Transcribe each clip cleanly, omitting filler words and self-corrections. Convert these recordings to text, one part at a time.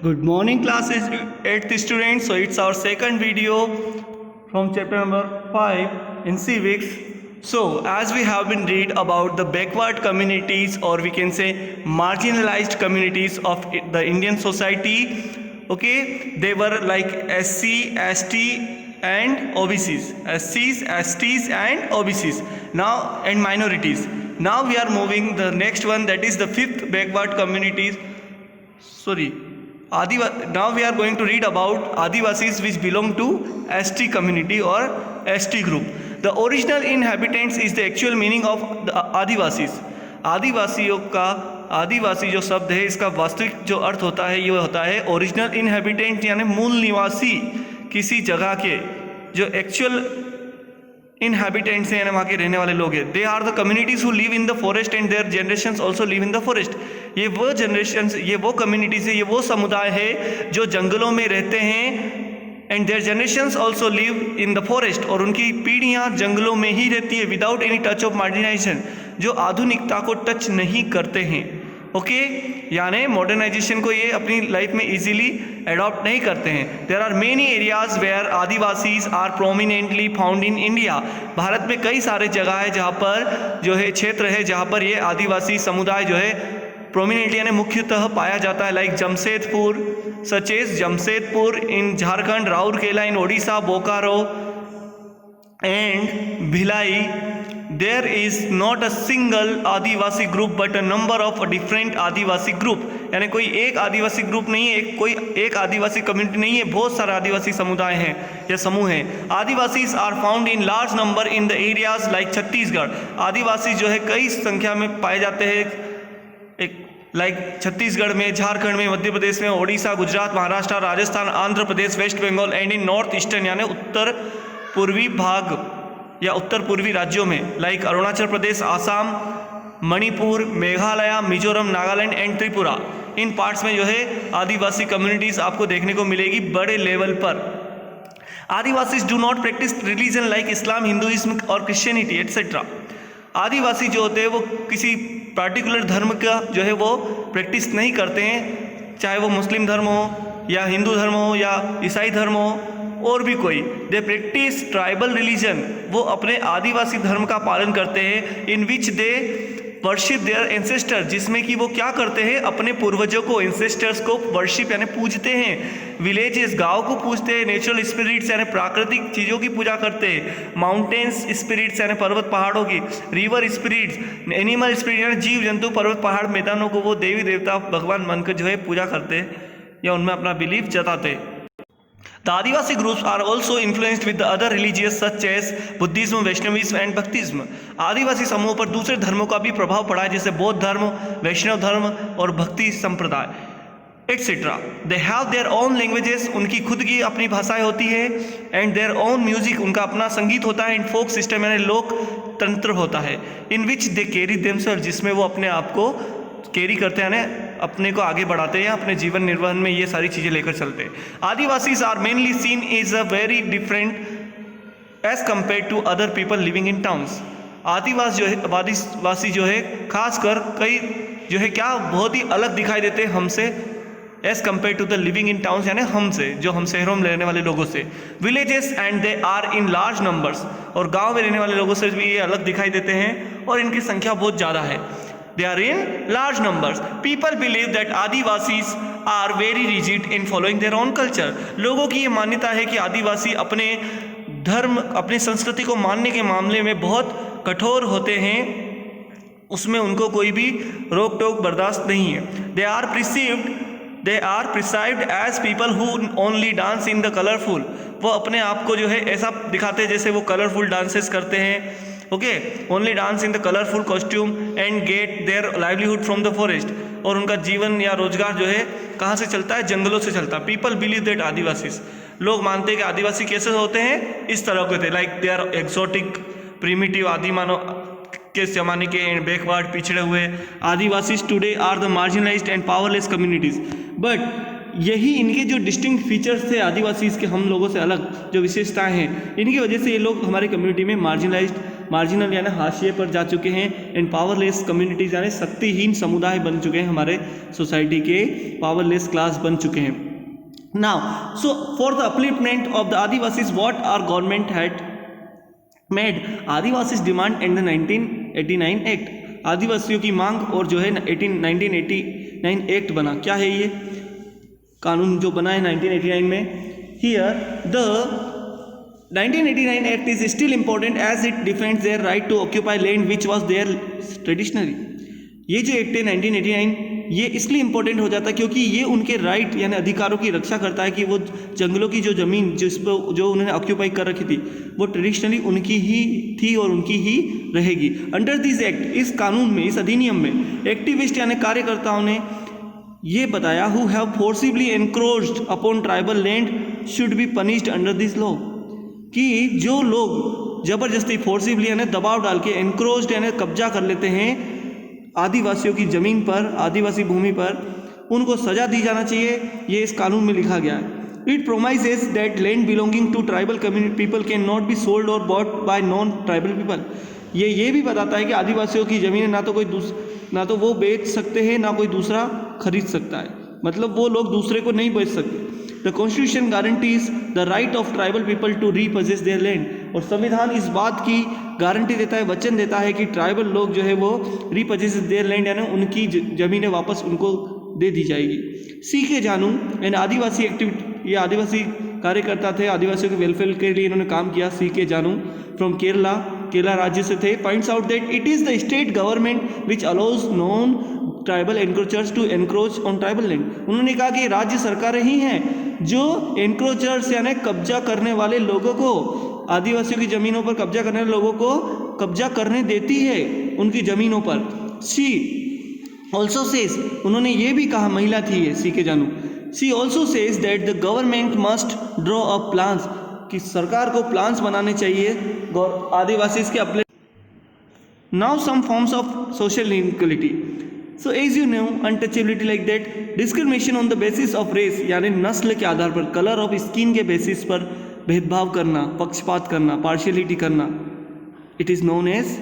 Good morning classes 8th students. So it's our second video from chapter number 5 in civics. So as we have been read about the backward communities, or we can say marginalized communities of the Indian society, okay, they were like SC, ST and OBCs, SCs, STs and OBCs now, and minorities. Now we are moving the next one, that is the fifth backward communities. Now we are going to read about Adivasis, which belong to ST community or ST group. The original inhabitants is the actual meaning of the Adivasis. आदिवासियों का आदिवासी जो शब्द है, इसका वास्तविक जो अर्थ होता है ये होता है ओरिजिनल इनहेबिटेंट, यानी मूल निवासी किसी जगह के, जो एक्चुअल इनहेबिटेंट्स हैं, यानी वहाँ के रहने वाले लोग हैं. They are the communities who live in the forest and their generations also live in the forest. ये वो जनरेशंस, ये वो कम्युनिटीज है, ये वो समुदाय है जो जंगलों में रहते हैं. And their generations also live in the forest, और उनकी पीढ़ियाँ जंगलों में ही रहती है without any touch of marginalisation, जो आधुनिकता को टच नहीं करते हैं. ओके, यानी मॉडर्नाइजेशन को ये अपनी लाइफ में इजीली अडॉप्ट नहीं करते हैं. There are many areas where Adivasis are prominently found in India. भारत में कई सारे जगह है जहाँ पर जो है क्षेत्र है जहाँ पर ये आदिवासी समुदाय जो है प्रोमिनेंटली यानी मुख्यतः पाया जाता है. Like Jamshedpur, such as Jamshedpur in Jharkhand, Rourkela in Odisha, Bokaro and Bhilai. There is not a single Adivasi group but a number of different Adivasi group. यानी कोई एक आदिवासी ग्रुप नहीं है, कोई एक आदिवासी कम्युनिटी नहीं है, बहुत सारे आदिवासी समुदाय हैं या समूह हैं. Adivasis are found in large number in the areas like Chhattisgarh. आदिवासी जो है कई संख्या में पाए जाते हैं, एक लाइक छत्तीसगढ़ में, झारखंड में, मध्य प्रदेश में, Odisha, Gujarat, Maharashtra, Rajasthan, Andhra Pradesh, West Bengal and in north eastern यानी उत्तर पूर्वी भाग या उत्तर पूर्वी राज्यों में, लाइक अरुणाचल प्रदेश, आसाम, मणिपुर, मेघालय, मिजोरम, नागालैंड एंड त्रिपुरा. इन पार्ट्स में जो है आदिवासी कम्युनिटीज़ आपको देखने को मिलेगी बड़े लेवल पर. Adivasis do not practice religion like Islam, Hinduism और क्रिश्चियनिटी एट्सेट्रा. आदिवासी जो होते हैं वो किसी पार्टिकुलर धर्म का जो है वो प्रैक्टिस नहीं करते हैं, चाहे वो मुस्लिम धर्म हो या हिंदू धर्म हो या ईसाई धर्म हो और भी कोई. दे प्रैक्टिस ट्राइबल रिलीजन, वो अपने आदिवासी धर्म का पालन करते हैं. इन विच दे वर्शिप देयर एंसेस्टर, जिसमें कि वो क्या करते हैं, अपने पूर्वजों को, एंसेस्टर्स को वर्शिप यानी पूजते हैं. विलेजेस, गाँव को पूजते हैं. नेचुरल स्पिरिट्स यानी प्राकृतिक चीज़ों की पूजा करते हैं. माउंटेन्स स्पिरिट्स यानी पर्वत पहाड़ों की. रिवर स्पिरिट्स, एनिमल स्पिरिट यानी जीव जंतु, पर्वत पहाड़, मैदानों को वो देवी देवता भगवान मानकर जो है पूजा करते हैं या उनमें अपना बिलीफ जताते हैं. The Adivasi groups are also influenced with the other religions such as Buddhism, Vaishnavism and Bhaktism. आदिवासी समूह पर दूसरे धर्मों का भी प्रभाव पड़ा है, जैसे बौद्ध धर्म, वैष्णव धर्म और भक्ति संप्रदाय etcetera. They have their own languages, उनकी खुद की अपनी भाषाएं होती है. एंड देयर ओन म्यूजिक, उनका अपना संगीत होता है. एंड फोक सिस्टम यानी लोक तंत्र होता है. इन विच दे कैरी देमसेल्फ, जिसमें वो अपने आप को कैरी करते हैं, अपने को आगे बढ़ाते हैं, अपने जीवन निर्वहन में ये सारी चीज़ें लेकर चलते हैं. Adivasis are mainly seen is a very different as compare to other people living in towns. आदिवासी जो है खासकर कई जो है क्या बहुत ही अलग दिखाई देते हैं हमसे, as compare to the living in towns यानी हमसे, जो हम शहरों में रहने वाले लोगों से. Villages and they are in large numbers, और गाँव में रहने वाले लोगों से भी ये अलग दिखाई देते हैं और इनकी संख्या बहुत ज़्यादा है. They are in large numbers. People believe that Adivasis are very rigid in following their own culture. लोगों की ये मान्यता है कि आदिवासी अपने धर्म, अपनी संस्कृति को मानने के मामले में बहुत कठोर होते हैं, उसमें उनको कोई भी रोक टोक बर्दाश्त नहीं है. They are perceived as people who only dance in the colorful. वो अपने आप को जो है ऐसा दिखाते हैं जैसे वो कलरफुल डांसेस करते हैं. Okay, only dance in the colourful costume and get their livelihood from the forest, और उनका जीवन या रोजगार जो है कहाँ से चलता है, जंगलों से चलता है. पीपल बिलीव दैट आदिवासीज, लोग मानते हैं कि आदिवासी कैसे होते हैं, इस तरह के होते हैं. Like they are exotic, primitive, आदि मानव के ज़माने के बैकवर्ड, पिछड़े हुए. Adivasis today are the marginalised and powerless communities. But यही इनके जो डिस्टिंक्ट फीचर्स थे आदिवासीज के, हम लोगों से अलग जो विशेषताएं हैं, इनकी वजह से ये लोग हमारे कम्युनिटी में मार्जिनलाइज्ड मार्जिनल यानी हाशिए पर जा चुके हैं, एंड पावरलेस कम्युनिटीज यानी शक्तिहीन समुदाय बन चुके हैं, हमारे सोसाइटी के पावरलेस क्लास बन चुके हैं। Now so for the upliftment of the Adivasis what are government had made, Adivasis demand and the 1989 act, आदिवासियों की मांग और जो है 1989 एक्ट बना। क्या है ये कानून जो बना है 1989 में? Here the 1989 act is still important as it defends their right to occupy land which was their traditionally. ये जो एक्ट है 1989 ये इसलिए इम्पोर्टेंट हो जाता है क्योंकि ये उनके राइट यानी अधिकारों की रक्षा करता है कि वो जंगलों की जो ज़मीन जिस पर जो उन्होंने ऑक्यूपाई कर रखी थी वो ट्रेडिशनली उनकी ही थी और उनकी ही रहेगी। अंडर दिस एक्ट, इस कानून में, इस अधिनियम में एक्टिविस्ट यानी कार्यकर्ताओं ने ये बताया who have forcibly encroached upon tribal land should be punished under this law, कि जो लोग ज़बरदस्ती फोर्सिबली यानी दबाव डाल के एनक्रोच्ड यानी कब्जा कर लेते हैं आदिवासियों की ज़मीन पर, आदिवासी भूमि पर, उनको सज़ा दी जाना चाहिए, ये इस कानून में लिखा गया है। It promises that land belonging to tribal community people can not be sold और bought by non tribal people. ये भी बताता है कि आदिवासियों की ज़मीनें ना तो वो बेच सकते हैं ना कोई दूसरा खरीद सकता है, मतलब वो लोग दूसरे को नहीं बेच सकते। The constitution guarantees the right of tribal people to repossess their land, और संविधान इस बात की गारंटी देता है, वचन देता है कि ट्राइबल लोग जो है वो रीपजेस देयर लैंड यानी उनकी ज़मीनें वापस उनको दे दी जाएगी। सीखे जानू एंड आदिवासी एक्टिविटी, ये आदिवासी कार्यकर्ता थे, आदिवासियों के वेलफेयर के लिए इन्होंने काम किया। सीखे जानू फ्रॉम केरला राज्य से थे। Points out that it is the state government which allows non tribal encroachers to encroach on tribal land. उन्होंने कहा कि राज्य सरकारें ही हैं जो एनक्रोचर्स यानी कब्जा करने वाले लोगों को, आदिवासियों की ज़मीनों पर कब्जा करने वाले लोगों को कब्जा करने देती है उनकी ज़मीनों पर। शी ऑल्सो सेज, उन्होंने ये भी कहा, महिला थी ये सीखे जानू, she also says that the government must draw up plans, कि सरकार को प्लान्स बनाने चाहिए आदिवासी के अपने। Now some forms of social inequality, so as you know untouchability like that discrimination on the basis of race यानी नस्ल के आधार पर, कलर ऑफ स्किन के बेसिस पर भेदभाव करना, पक्षपात करना, पार्शियलिटी करना, it is known as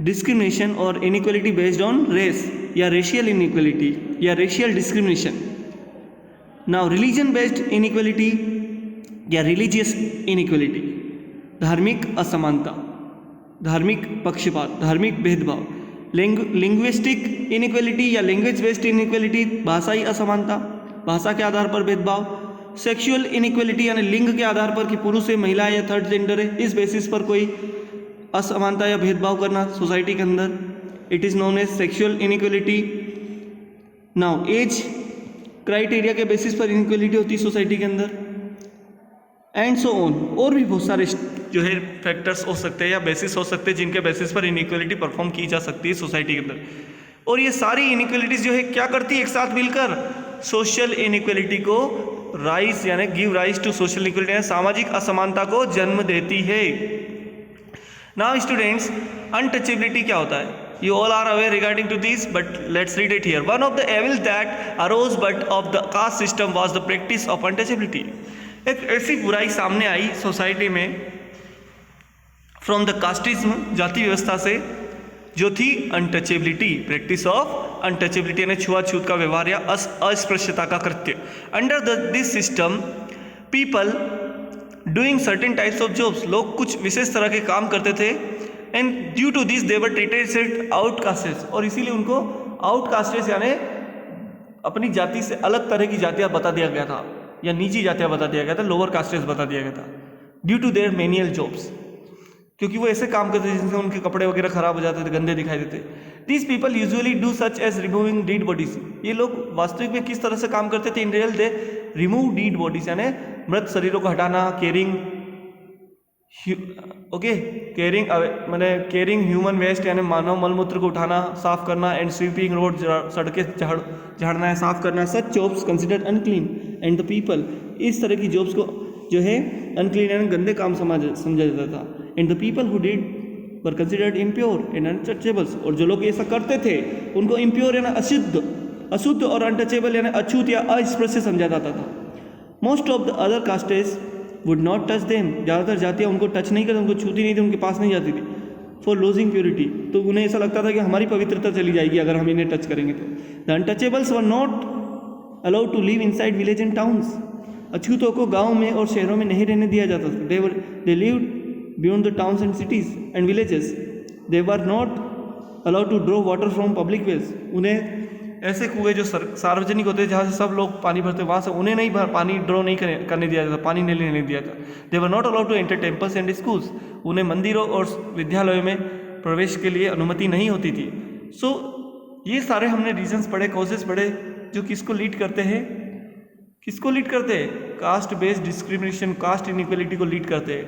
discrimination और इनइक्वालिटी बेस्ड ऑन रेस या रेशियल इनइक्वालिटी या racial discrimination. Now religion based inequality या रिलीजियस इनइक्वालिटी, धार्मिक असमानता, धार्मिक पक्षपात, धार्मिक भेदभाव। लिंग्विस्टिक इनइक्वालिटी या लैंग्वेज बेस्ड इनइक्वालिटी, भाषाई असमानता, भाषा के आधार पर भेदभाव। सेक्सुअल इनइक्वालिटी यानी लिंग के आधार पर कि पुरुष है, महिला है या थर्ड जेंडर है, इस बेसिस पर कोई असमानता या भेदभाव करना सोसाइटी के अंदर, it is known as sexual inequality. Now as criteria के बेसिस पर इनइक्वालिटी होती है सोसाइटी के अंदर, एंड सो ऑन। और भी बहुत सारे जो है फैक्टर्स हो सकते हैं या बेसिस हो सकते हैं जिनके बेसिस पर इनइक्वालिटी परफॉर्म की जा सकती है सोसाइटी के अंदर। और ये सारी इनइक्वालिटीज़ जो है क्या करती है एक साथ मिलकर, सोशल इनइक्वालिटी को राइज यानी give rise to social inequality यानी सामाजिक असमानता को जन्म देती है। नाउ स्टूडेंट्स, अनटचेबिलिटी क्या होता है? You all are aware regarding to this, but let's read it here. One of the evils that arose but of the caste system was the practice of untouchability. एक ऐसी बुराई सामने आई society में from the casteism, जाति व्यवस्था से, जो थी अनटचेबिलिटी, प्रैक्टिस ऑफ अनटचेबिलिटी यानी छुआछूत का व्यवहार या अस्पृश्यता का कृत्य। Under this system people doing certain types of jobs, लोग कुछ विशेष तरह के काम करते थे, and due to this they were treated as outcasted, और इसीलिए उनको आउटकास्टेड यानी अपनी जाति से अलग तरह की जातियाँ बता दिया गया था या निजी जातियाँ बता दिया गया था, लोअर कास्टेज बता दिया गया था, due to their menial jobs, क्योंकि वो ऐसे काम करते थे जिनसे उनके कपड़े वगैरह खराब हो जाते थे, गंदे दिखाई देते। These people usually do such as removing dead bodies, ये लोग वास्तविक में किस तरह से काम करते थे? In real they remove dead bodies यानी मृत शरीरों को हटाना, केयरिंग मैंने केयरिंग ह्यूमन वेस्ट यानी मानव मलमूत्र को उठाना, साफ करना, एंड स्वीपिंग रोड, सड़कें झाड़ना है, साफ करना। Such jobs considered unclean and the people, इस तरह की जॉब्स को जो है अनक्लीन यानी गंदे काम समझा जाता था। And the people who did were considered impure and untouchables, और जो लोग ऐसा करते थे उनको इम्प्योर यानी अशुद्ध और अनटचेबल यानी अछूत या अस्पृश्य समझा जाता था। Most of the other castes would not touch them, ज़्यादातर जातियाँ उनको टच नहीं करती, उनको छूती नहीं थी, उनके पास नहीं जाती थी। फॉर लूजिंग प्योरिटी, तो उन्हें ऐसा लगता था कि हमारी पवित्रता चली जाएगी अगर हम इन्हें टच करेंगे तो। The untouchables were not allowed to live inside village and towns, अछूतों को गाँव में और शहरों में नहीं रहने दिया जाता था। They lived beyond the towns and cities and villages. They were not allowed to draw water from public wells, उन्हें ऐसे कुएं जो सार्वजनिक होते हैं जहाँ से सब लोग पानी भरते हैं वहाँ से उन्हें नहीं पानी ड्रॉ नहीं करने दिया जाता, पानी नहीं लेने दिया जाता। They were not allowed to enter temples and schools, उन्हें मंदिरों और विद्यालयों में प्रवेश के लिए अनुमति नहीं होती थी। सो ये सारे हमने रीजंस पढ़े, कॉजेस पढ़े, जो किसको लीड करते हैं, caste based discrimination, caste inequality को लीड करते हैं।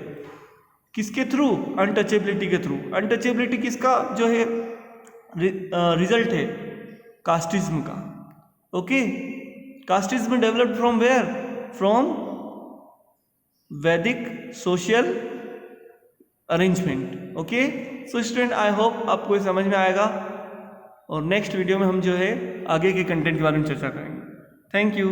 किसके थ्रू? अनटचेबिलिटी के थ्रू। अनटचेबिलिटी किसका जो है रिजल्ट है? कास्टिज्म का। Okay, casteism developed from where? From Vedic social arrangement. Okay, so student I hope आपको समझ में आएगा, और नेक्स्ट वीडियो में हम जो है आगे के कंटेंट के बारे में चर्चा करेंगे। Thank you.